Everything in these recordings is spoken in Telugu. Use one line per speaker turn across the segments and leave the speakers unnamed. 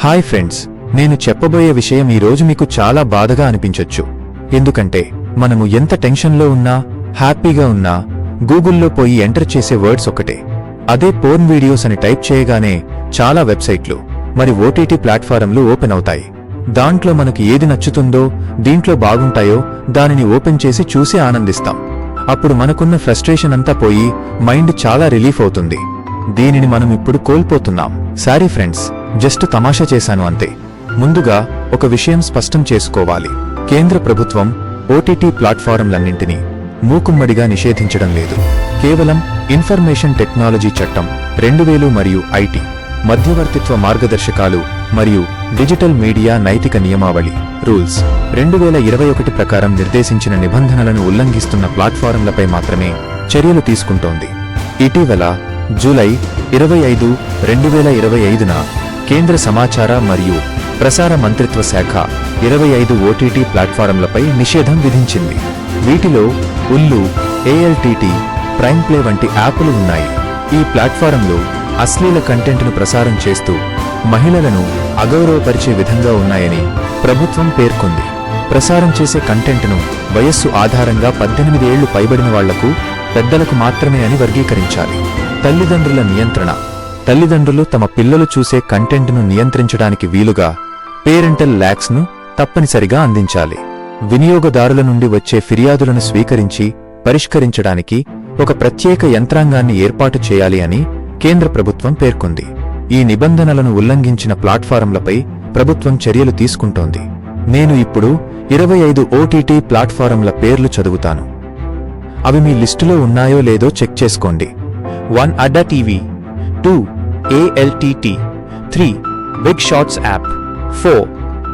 హాయ్ ఫ్రెండ్స్, నేను చెప్పబోయే విషయం ఈరోజు మీకు చాలా బాధగా అనిపించొచ్చు. ఎందుకంటే మనము ఎంత టెన్షన్లో ఉన్నా, హ్యాపీగా ఉన్నా గూగుల్లో పోయి ఎంటర్ చేసే వర్డ్స్ ఒకటే. అదే పోర్న్ వీడియోస్ అని టైప్ చేయగానే చాలా వెబ్సైట్లు మరి ఓటీటీ ప్లాట్ఫారంలు ఓపెన్ అవుతాయి. దాంట్లో మనకు ఏది నచ్చుతుందో, దీంట్లో బాగుంటాయో దానిని ఓపెన్ చేసి చూసి ఆనందిస్తాం. అప్పుడు మనకున్న ఫ్రస్ట్రేషన్ అంతా పోయి మైండ్ చాలా రిలీఫ్ అవుతుంది. దీనిని మనం ఇప్పుడు కోల్పోతున్నాం. సారీ ఫ్రెండ్స్, జస్ట్ తమాషా చేశాను అంతే. ముందుగా ఒక విషయం స్పష్టం చేసుకోవాలి. కేంద్ర ప్రభుత్వం ఓటీటీ ప్లాట్ఫారంలన్నింటినీ మూకుమ్మడిగా నిషేధించడం లేదు. కేవలం ఇన్ఫర్మేషన్ టెక్నాలజీ చట్టం 2000 మరియు ఐటీ మధ్యవర్తిత్వ మార్గదర్శకాలు మరియు డిజిటల్ మీడియా నైతిక నియమావళి రూల్స్ 2021 ప్రకారం నిర్దేశించిన నిబంధనలను ఉల్లంఘిస్తున్న ప్లాట్ఫారంలపై మాత్రమే చర్యలు తీసుకుంటోంది. ఇటీవల జూలై 25, 2025న కేంద్ర సమాచార మరియు ప్రసార మంత్రిత్వ శాఖ 25 ఓటీటీ ప్లాట్ఫారంలపై నిషేధం విధించింది. వీటిలో ఉల్లు, ఏఎల్టీటీ, ప్రైమ్ ప్లే వంటి యాప్లు ఉన్నాయి. ఈ ప్లాట్ఫారంలు అశ్లీల కంటెంట్ను ప్రసారం చేస్తూ మహిళలను అగౌరవపరిచే విధంగా ఉన్నాయని ప్రభుత్వం పేర్కొంది. ప్రసారం చేసే కంటెంట్ను వయస్సు ఆధారంగా 18 ఏళ్లు పైబడిన వాళ్లకు, పెద్దలకు మాత్రమే అని వర్గీకరించాలి. తల్లిదండ్రుల నియంత్రణ. తల్లిదండ్రులు తమ పిల్లలు చూసే కంటెంట్ను నియంత్రించడానికి వీలుగా పేరెంటల్ లాక్స్ను తప్పనిసరిగా అందించాలి. వినియోగదారుల నుండి వచ్చే ఫిర్యాదులను స్వీకరించి పరిష్కరించడానికి ఒక ప్రత్యేక యంత్రాంగాన్ని ఏర్పాటు చేయాలి అని కేంద్ర ప్రభుత్వం పేర్కొంది. ఈ నిబంధనలను ఉల్లంఘించిన ప్లాట్ఫారంలపై ప్రభుత్వం చర్యలు తీసుకుంటోంది. నేను ఇప్పుడు 25 ఓటీటీ ప్లాట్ఫారంల పేర్లు చదువుతాను. అవి మీ లిస్టులో ఉన్నాయో లేదో చెక్ చేసుకోండి. 1 Adda TV, 2 ALTT, 3 Big Shots app, 4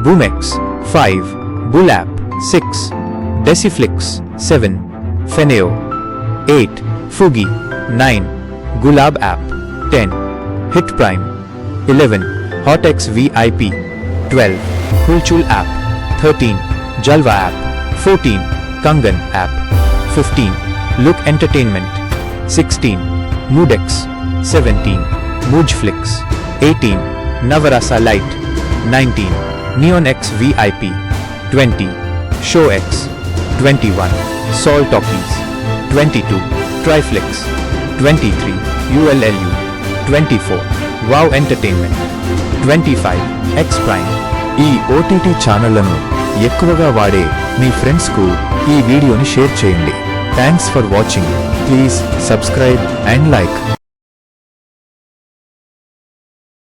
Boomex, 5 Bull app, 6 Deciflix, 7 Feneo, 8 Fugi, 9 Gulab app, 10 Hit Prime, 11 Hotex VIP, 12 Hulchul app, 13 Jalva app, 14 Kangan app, 15 Look Entertainment, 16 Moodex, 17 Moojflix, 18 Navarasa Lite, 19 NeonX VIP, 20 ShowX, 21 Sol Talkies, 22 Triflix, 23 ULLU, 24 Wow Entertainment, 25 X Prime. ఈ ఓటీటీ ఛానళ్లను ఎక్కువగా వాడే మీ ఫ్రెండ్స్కు ఈ వీడియోని షేర్ చేయండి. Thanks for watching. Please subscribe and like.